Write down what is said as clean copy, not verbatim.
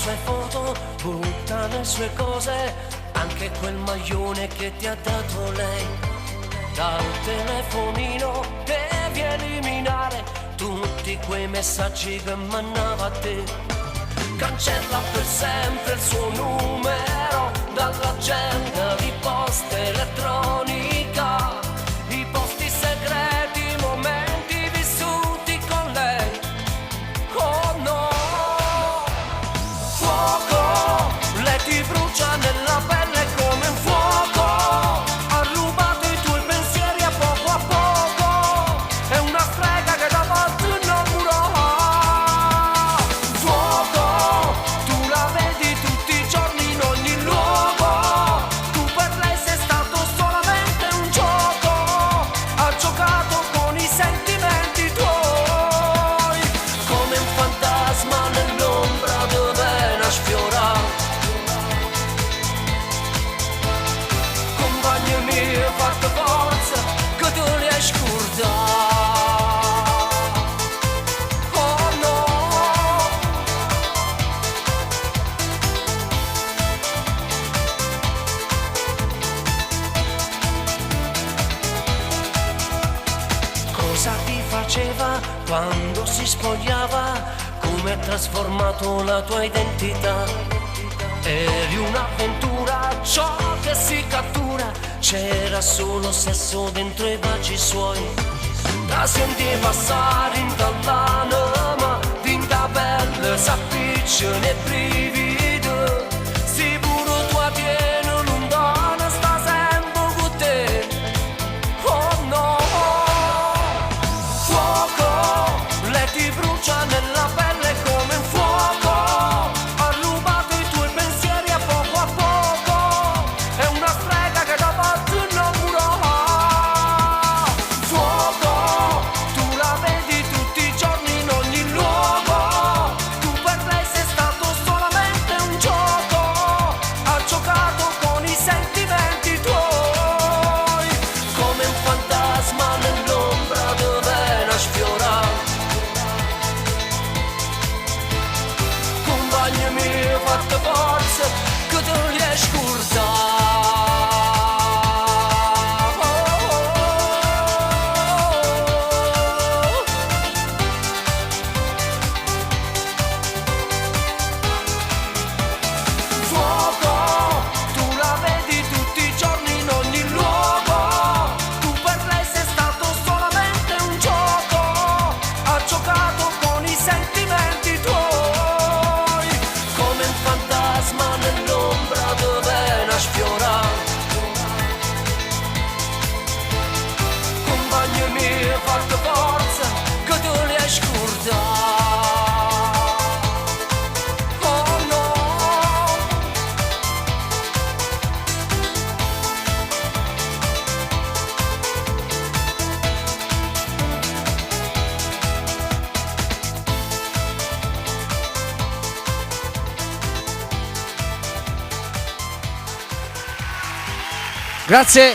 sue foto, butta le sue cose, anche quel maglione che ti ha dato lei. Dal telefonino devi eliminare tutti quei messaggi che mandava a te. Cancella per sempre il suo numero dall'agenda di posta elettronica, i posti segreti, i momenti vissuti con lei. Oh no, fuoco, lei ti brucia nella pelle come un fuoco, ha rubato i tuoi pensieri a poco, è una strega che da volte innamora. Fuoco, tu la vedi tutti i giorni in ogni luogo, tu per lei sei stato solamente un gioco, ha giocato con i sentimenti tuoi, come un fantasma nell'ombra dove la sfiora. Compagno mio, fatto forza, che tu li hai scordati. Oh no, cosa ti faceva quando si spogliava? Come ha trasformato la tua identità? Eri un'avventura, ciò che si cattura, c'era solo sesso dentro i baci suoi. La senti passare in dall'anima, din da belle s'appicciano e brivido, sicuro tua tieni lontana, sta sempre con te. Oh no, fuoco, lei ti brucia nella pelle come un fuoco, ha rubato i tuoi pensieri a poco, è una strega che da volte innamora. Fuoco, tu la vedi tutti i giorni in ogni luogo, tu per lei sei stato solamente un gioco, ha giocato con i sentimenti tuoi, come un fantasma nell'ombra dove la sfiora. Compagno mio, fatto forza, che tu li hai scordati. Fuoco, tu la vedi tutti i giorni in ogni luogo, tu per lei sei stato solamente un gioco, ha giocato con i sentimenti tuoi, come un fantasma nell'ombra dove la sfiora. Compagno mio, fatto forza, che tu li hai scordati. Oh no, Grazie.